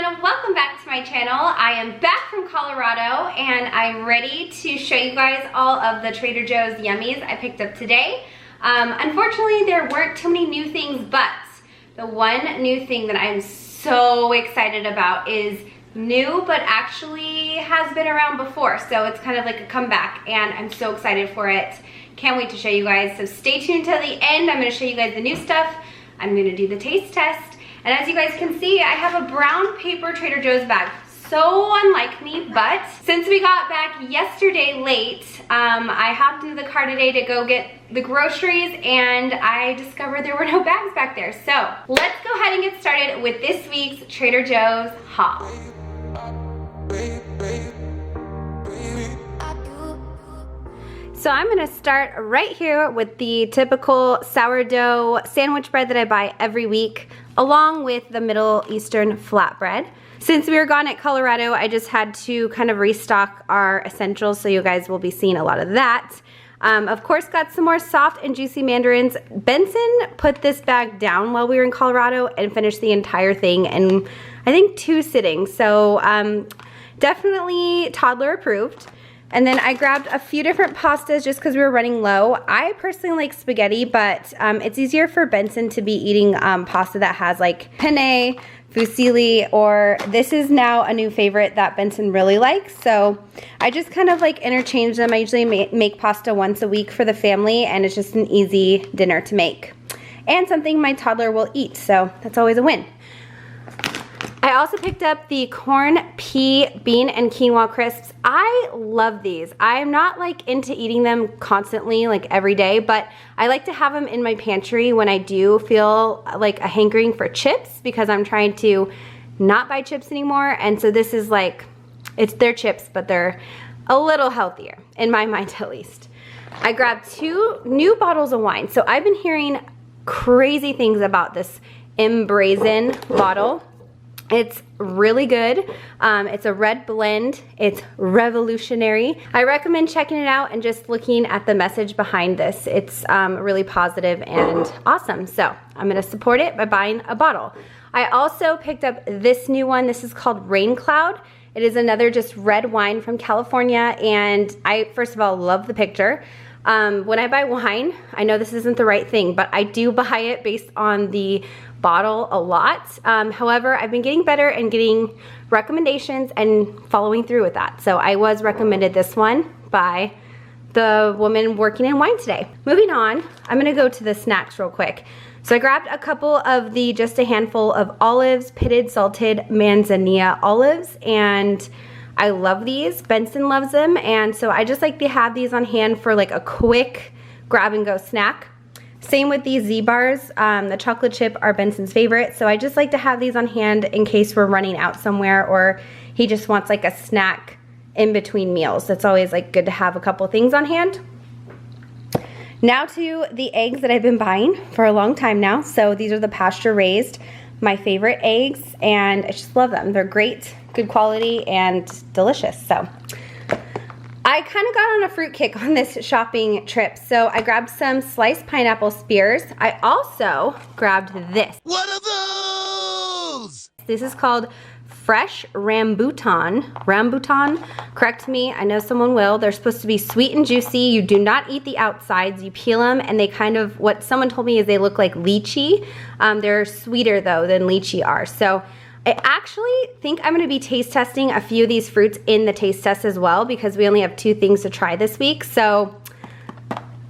everyone, welcome back to my channel. I am back from Colorado and I'm ready to show you guys all of the Trader Joe's yummies I picked up today. Unfortunately, there weren't too many new things, but the one new thing that I'm so excited about is new, but actually has been around before. So it's kind of like a comeback and I'm so excited for it. Can't wait to show you guys. So stay tuned till the end. I'm gonna show you guys the new stuff. I'm gonna do the taste test. And as you guys can see, I have a brown paper Trader Joe's bag. So unlike me, but since we got back yesterday late, I hopped into the car today to go get the groceries and I discovered there were no bags back there. So let's go ahead and get started with this week's Trader Joe's haul. So I'm gonna start right here with the typical sourdough sandwich bread that I buy every week, along with the Middle Eastern flatbread. Since we were gone at Colorado, I just had to kind of restock our essentials, so you guys will be seeing a lot of that. Of course, got some more soft and juicy mandarins. Benson put this bag down while we were in Colorado and finished the entire thing in, I think, 2 sittings. So definitely toddler approved. And then I grabbed a few different pastas just because we were running low. I personally like spaghetti, but it's easier for Benson to be eating pasta that has like penne, fusilli, or this is now a new favorite that Benson really likes. So I just kind of like interchange them. I usually make pasta once a week for the family and it's just an easy dinner to make. And something my toddler will eat, so that's always a win. I also picked up the corn, pea, bean, and quinoa crisps. I love these. I'm not like into eating them constantly, like every day, but I like to have them in my pantry when I do feel like a hankering for chips because I'm trying to not buy chips anymore. And so this is like, they're chips, but they're a little healthier, in my mind at least. I grabbed 2 new bottles of wine. So I've been hearing crazy things about this Embrazen bottle. It's really good. It's a red blend. It's revolutionary. I recommend checking it out and just looking at the message behind this. It's really positive and awesome. So I'm gonna support it by buying a bottle. I also picked up this new one. This is called Rain Cloud. It is another just red wine from California, and I, first of all, love the picture. When I buy wine, I know this isn't the right thing, but I do buy it based on the bottle a lot. However, I've been getting better and getting recommendations and following through with that. So I was recommended this one by the woman working in wine today. Moving on, I'm gonna go to the snacks real quick. So I grabbed a couple of the just a handful of olives, pitted salted manzanilla olives, and I love these. Benson loves them, and so I just like to have these on hand for like a quick grab and go snack. Same with these Z-bars. The chocolate chip are Benson's favorite, so I just like to have these on hand in case we're running out somewhere or he just wants like a snack in between meals. It's always like good to have a couple things on hand. Now to the eggs that I've been buying for a long time now. So these are the pasture raised, my favorite eggs, and I just love them. They're great, good quality, and delicious. So I kind of got on a fruit kick on this shopping trip. So I grabbed some sliced pineapple spears. I also grabbed this. What are those? This is called fresh rambutan. Rambutan, correct me, I know someone will. They're supposed to be sweet and juicy. You do not eat the outsides. You peel them and they kind of, what someone told me is they look like lychee. They're sweeter though than lychee are. So I actually think I'm gonna be taste testing a few of these fruits in the taste test as well because we only have 2 things to try this week. So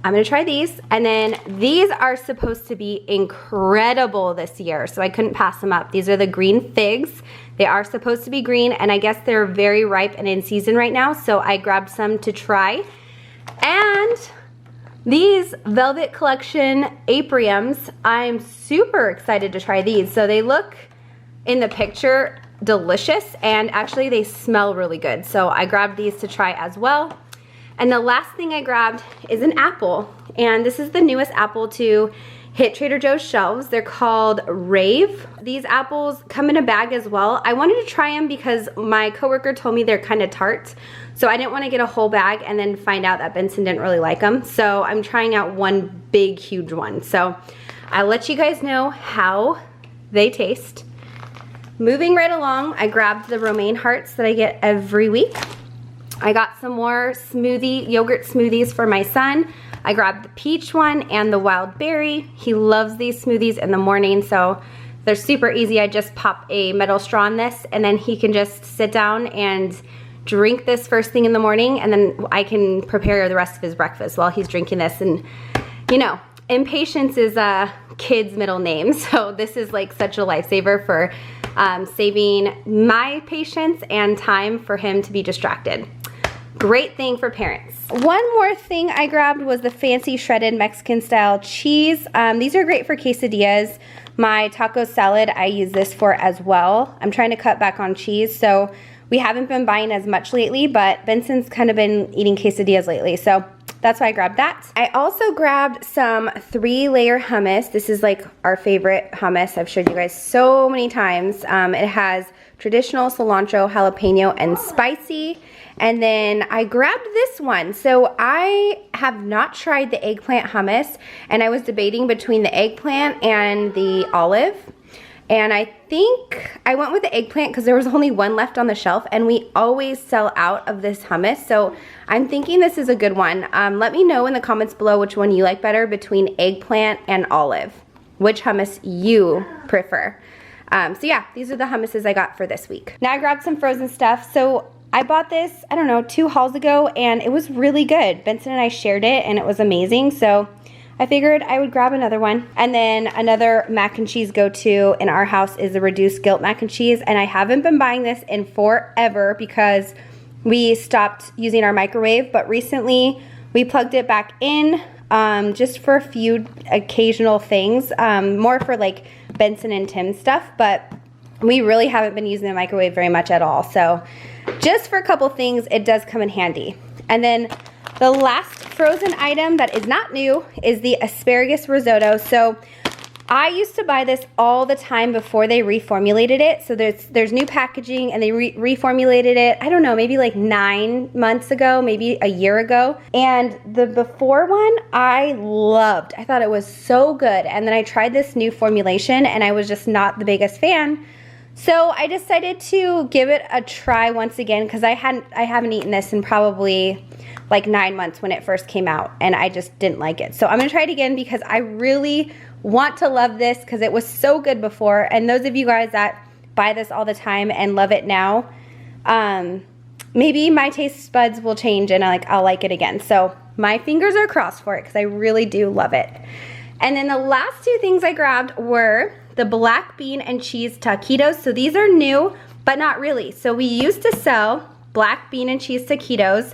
I'm gonna try these. And then these are supposed to be incredible this year, so I couldn't pass them up. These are the green figs. They are supposed to be green, and I guess they're very ripe and in season right now, so I grabbed some to try. And these Velvet Collection Apriums, I'm super excited to try these. So they look, in the picture, delicious, and actually they smell really good. So I grabbed these to try as well. And the last thing I grabbed is an apple, and this is the newest apple to hit Trader Joe's shelves. They're called Rave. These apples come in a bag as well. I wanted to try them because my coworker told me they're kind of tart, so I didn't want to get a whole bag and then find out that Benson didn't really like them. So I'm trying out one big, huge one. So I'll let you guys know how they taste. moving right along, I grabbed the romaine hearts that I get every week. I got some more yogurt smoothies for my son. I grabbed the peach one and the wild berry. He loves these smoothies in the morning, so they're super easy. I just pop a metal straw in this, and then he can just sit down and drink this first thing in the morning, and then I can prepare the rest of his breakfast while he's drinking this. And you know, impatience is a kid's middle name, so this is like such a lifesaver for saving my patience and time for him to be distracted. Great thing for parents. One more thing I grabbed was the fancy shredded Mexican style cheese. These are great for quesadillas. My taco salad, I use this for as well. I'm trying to cut back on cheese, so we haven't been buying as much lately, but Benson's kind of been eating quesadillas lately, so that's why I grabbed that. I also grabbed some 3-layer hummus. This is like our favorite hummus. I've showed you guys so many times. It has traditional, cilantro, jalapeno, and spicy. And then I grabbed this one. So I have not tried the eggplant hummus, and I was debating between the eggplant and the olive. And I think I went with the eggplant because there was only one left on the shelf, and we always sell out of this hummus. So I'm thinking this is a good one. Let me know in the comments below which one you like better between eggplant and olive. Which hummus you prefer. So yeah, these are the hummuses I got for this week. Now I grabbed some frozen stuff. So I bought this, I don't know, 2 hauls ago, and it was really good. Benson and I shared it, and it was amazing. So I figured I would grab another one. And then another mac and cheese go-to in our house is the reduced guilt mac and cheese. And I haven't been buying this in forever because we stopped using our microwave. But recently we plugged it back in just for a few occasional things, more for like Benson and Tim stuff. But we really haven't been using the microwave very much at all. So just for a couple things, it does come in handy. And then the last frozen item that is not new is the asparagus risotto. So I used to buy this all the time before they reformulated it. So there's new packaging, and they reformulated it, I don't know, maybe like 9 months ago, maybe a year ago. And the before one I loved. I thought it was so good. And then I tried this new formulation, and I was just not the biggest fan. So I decided to give it a try once again, because I haven't eaten this in probably like 9 months when it first came out, and I just didn't like it. So I'm gonna try it again because I really want to love this because it was so good before. And those of you guys that buy this all the time and love it now, maybe my taste buds will change and I'll like it again. So my fingers are crossed for it because I really do love it. And then the last 2 things I grabbed were the black bean and cheese taquitos. So these are new, but not really. So we used to sell black bean and cheese taquitos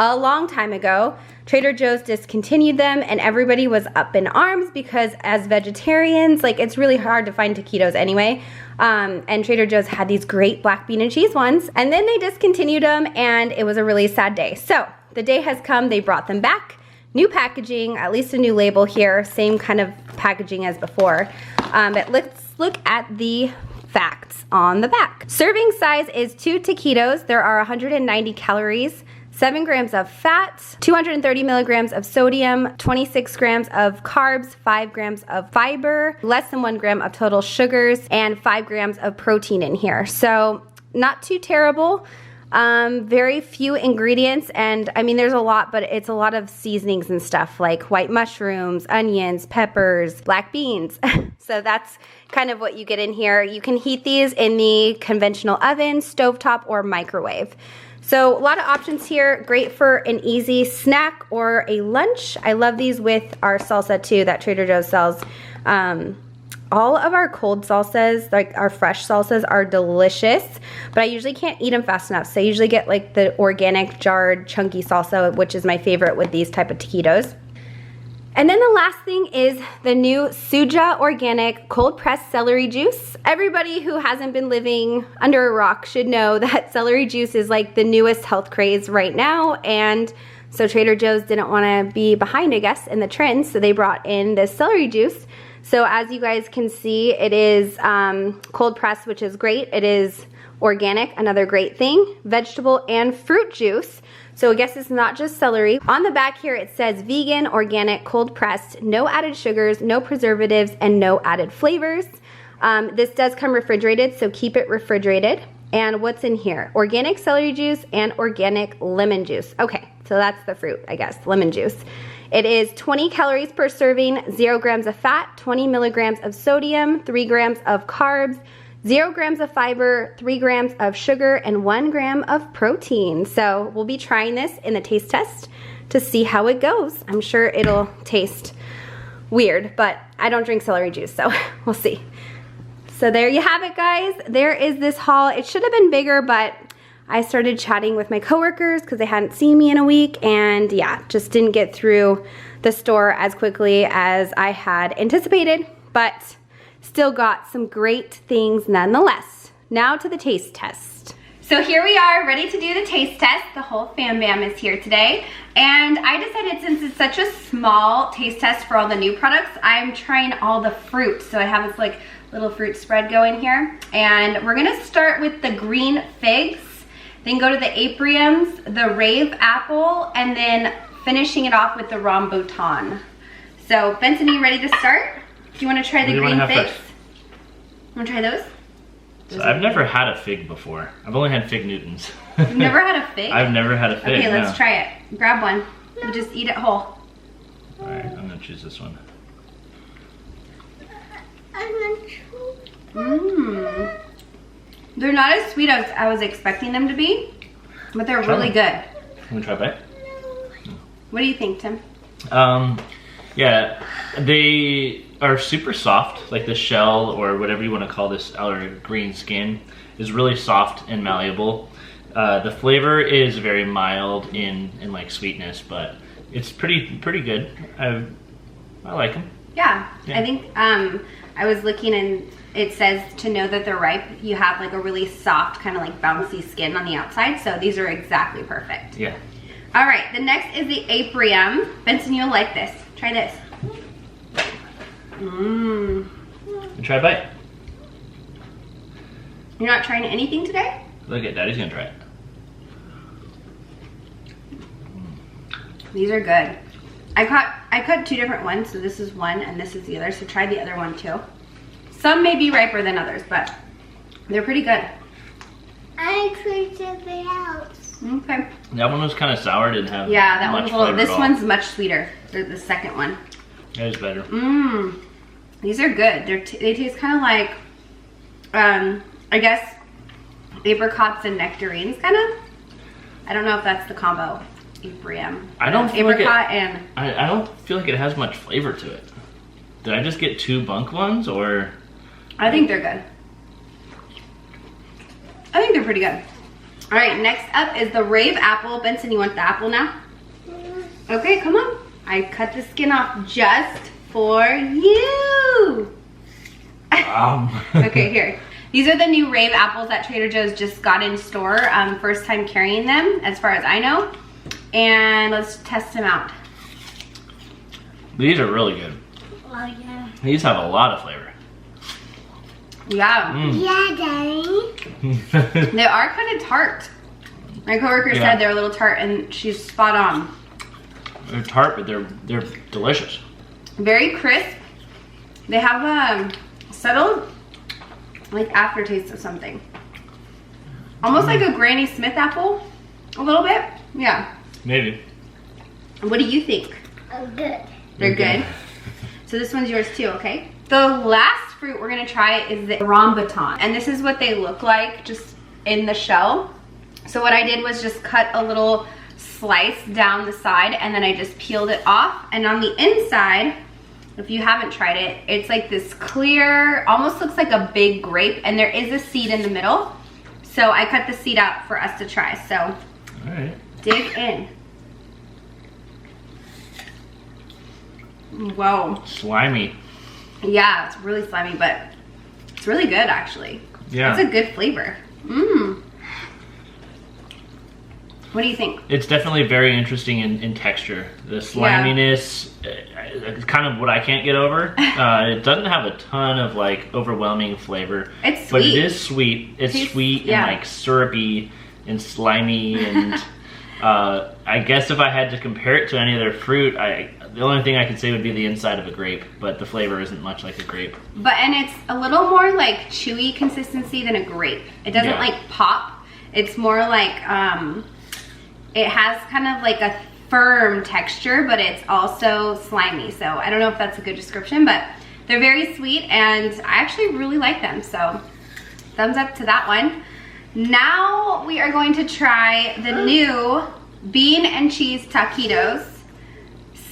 a long time ago. Trader Joe's discontinued them, and everybody was up in arms because as vegetarians, like, it's really hard to find taquitos anyway. And Trader Joe's had these great black bean and cheese ones, and then they discontinued them, and it was a really sad day. So the day has come, they brought them back. New packaging, at least a new label here, same kind of packaging as before. But let's look at the facts on the back. Serving size is 2 taquitos. There are 190 calories, 7 grams of fat, 230 milligrams of sodium, 26 grams of carbs, 5 grams of fiber, less than 1 gram of total sugars, and 5 grams of protein in here. So not too terrible. Very few ingredients, and I mean there's a lot, but it's a lot of seasonings and stuff like white mushrooms, onions, peppers, black beans. So that's kind of what you get in here. You can heat these in the conventional oven, stovetop, or microwave. So a lot of options here, great for an easy snack or a lunch. I love these with our salsa too that Trader Joe's sells. All of our cold salsas, like our fresh salsas, are delicious, but I usually can't eat them fast enough. So I usually get like the organic jarred chunky salsa, which is my favorite with these type of taquitos. And then the last thing is the new Suja organic cold pressed celery juice. Everybody who hasn't been living under a rock should know that celery juice is like the newest health craze right now. And so Trader Joe's didn't want to be behind, I guess, in the trend. So they brought in this celery juice. So as you guys can see, it is cold pressed, which is great. It is organic, another great thing. Vegetable and fruit juice. So I guess it's not just celery. On the back here it says vegan, organic, cold pressed, no added sugars, no preservatives, and no added flavors. This does come refrigerated, so keep it refrigerated. And what's in here? Organic celery juice and organic lemon juice. Okay, so that's the fruit, I guess, lemon juice. It is 20 calories per serving, 0 grams of fat, 20 milligrams of sodium, 3 grams of carbs, 0 grams of fiber, 3 grams of sugar, and 1 gram of protein. So we'll be trying this in the taste test to see how it goes. I'm sure it'll taste weird, but I don't drink celery juice, so we'll see. So there you have it, guys. There is this haul. It should have been bigger, but I started chatting with my coworkers because they hadn't seen me in a week, and yeah, just didn't get through the store as quickly as I had anticipated, but still got some great things nonetheless. Now to the taste test. So here we are, ready to do the taste test. The whole fam bam is here today, and I decided, since it's such a small taste test for all the new products, I'm trying all the fruit. So I have this like little fruit spread going here, and we're gonna start with the green figs, then go to the apriums, the rave apple, and then finishing it off with the rambutan. So Benson, are you ready to start? Do you want to try the green figs? You want to try those? So I've never had a fig before. I've only had fig Newtons. You've never had a fig? I've never had a fig. Okay, let's try it. Grab one. You just eat it whole. All right, I'm gonna choose this one. Mmm. They're not as sweet as I was expecting them to be, but they're really good. Can we try a bite? What do you think, Tim? Yeah, they are super soft. Like the shell, or whatever you want to call this outer green skin, is really soft and malleable. The flavor is very mild in like sweetness, but it's pretty good. I like them. Yeah, I think I was looking, and it says to know that they're ripe, you have like a really soft, kind of like bouncy skin on the outside. So these are exactly perfect. Yeah. All right, the next is the aprium. Benson, you'll like this. Try this. Mmm. Try a bite. You're not trying anything today? Look at Daddy's gonna try it. These are good. I cut 2 different ones, so this is one and this is the other, so try the other one too. Some may be riper than others, but they're pretty good. I tried something else. Okay. That one was kind of sour, didn't have that much one's a little, flavor this at all. one's much sweeter, the second one. That is better. Mmm. These are good. They taste kind of like, I guess, apricots and nectarines, kind of. I don't know if that's the combo. Aprium. I don't feel like apricot and I don't feel like it has much flavor to it. Did I just get 2 bunk ones, or? I think they're good. I think they're pretty good. All right, next up is the rave apple. Benson, you want the apple now? Okay, come on. I cut the skin off just for you. Okay, here. These are the new rave apples that Trader Joe's just got in store. First time carrying them, as far as I know. And let's test them out. These are really good. Oh yeah. These have a lot of flavor. Yeah. Yeah, Daddy. They are kind of tart. My coworker said they're a little tart, and she's spot on. They're tart, but they're delicious. Very crisp. They have a subtle, like, aftertaste of something. Almost like a Granny Smith apple, a little bit. Yeah. Maybe. What do you think? Oh, good. They're good. So this one's yours too, okay? The last fruit we're gonna try is the rambutan. And this is what they look like just in the shell. So what I did was just cut a little slice down the side, and then I just peeled it off. And on the inside, if you haven't tried it, it's like this clear, almost looks like a big grape, and there is a seed in the middle. So I cut the seed out for us to try. So All right. dig in. Whoa. Slimy. Yeah, it's really slimy, but it's really good actually. Yeah. It's a good flavor. Mmm. What do you think? It's definitely very interesting in texture. The sliminess is kind of what I can't get over. It doesn't have a ton of like overwhelming flavor. It's sweet. But it is sweet. It's sweet and like syrupy and slimy and I guess if I had to compare it to any other fruit, The only thing I could say would be the inside of a grape, but the flavor isn't much like a grape. And it's a little more like chewy consistency than a grape. It doesn't like pop. It's more like, it has kind of like a firm texture, but it's also slimy. So I don't know if that's a good description, but they're very sweet and I actually really like them. So thumbs up to that one. Now we are going to try the new bean and cheese taquitos.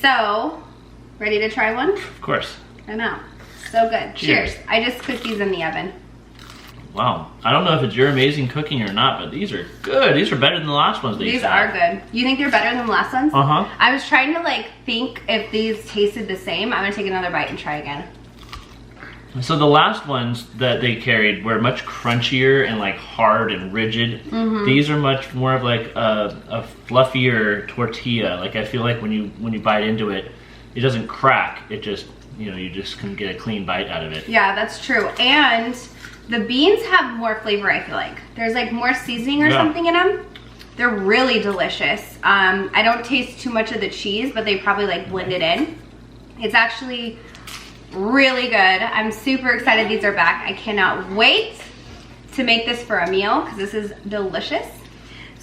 So, ready to try one? Of course. I know, so good. Cheers. Cheers. I just cooked these in the oven. Wow, I don't know if it's your amazing cooking or not, but these are good. These are better than the last ones These are good. You think they're better than the last ones? Uh-huh. I was trying to like think if these tasted the same. I'm gonna take another bite and try again. So the last ones that they carried were much crunchier and like hard and rigid. These are much more of like a fluffier tortilla. Like I feel like when you bite into it, it doesn't crack. It just, you just can get a clean bite out of it. Yeah, that's true. And the beans have more flavor, I feel like. There's like more seasoning or something in them. They're really delicious. I don't taste too much of the cheese, but they probably like blend it in. It's actually really good. I'm super excited these are back. I cannot wait to make this for a meal because this is delicious.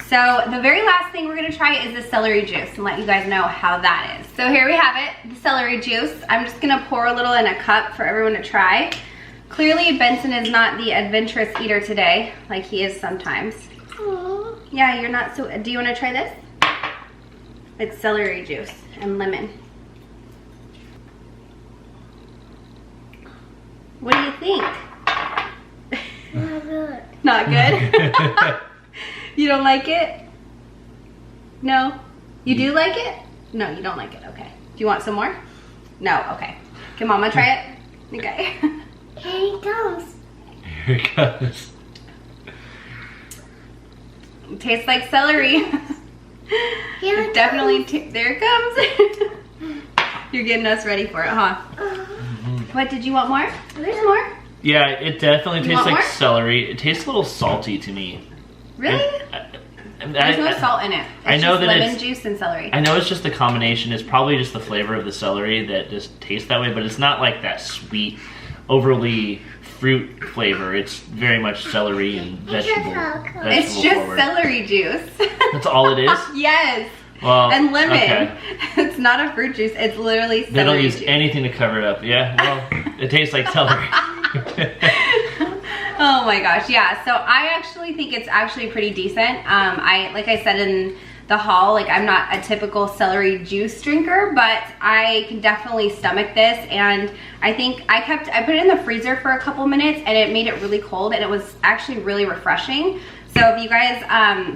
So the very last thing we're gonna try is the celery juice and let you guys know how that is. So here we have it, the celery juice. I'm just gonna pour a little in a cup for everyone to try. Clearly Benson is not the adventurous eater today like he is sometimes. Aww. Yeah, you're not so, do you wanna try this? It's celery juice and lemon. What do you think? Not good. Not good? You don't like it? No? You do like it? No, you don't like it. Okay. Do you want some more? No? Okay. Can Mama try it? Okay. Here it comes. Here it goes. It tastes like celery. Here it Definitely. There it comes. You're getting us ready for it, huh? What, did you want more? There's more. Yeah, it definitely tastes want like more? celery. It tastes a little salty to me. Really? There's no salt in it. It's I know just that lemon it's- juice and celery. I know it's just the combination. It's probably just the flavor of the celery that just tastes that way, but it's not like that sweet, overly fruit flavor. It's very much celery and vegetable. It's just forward. celery juice. That's all it is? Yes. Well, And lemon. okay. It's not a fruit juice. It's literally celery They don't use juice. anything to cover it up. Yeah, well, it tastes like celery. Oh my gosh, yeah. So I actually think it's actually pretty decent. Like I said in the haul, like I'm not a typical celery juice drinker, but I can definitely stomach this. And I think I put it in the freezer for a couple minutes and it made it really cold and it was actually really refreshing. So if you guys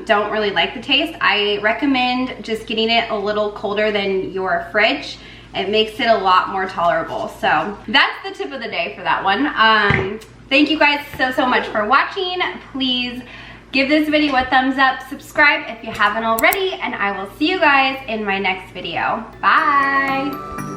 don't really like the taste, I recommend just getting it a little colder than your fridge. It makes it a lot more tolerable. So that's the tip of the day for that one. Thank you guys so much for watching. Please give this video a thumbs up, subscribe if you haven't already, and I will see you guys in my next video. Bye.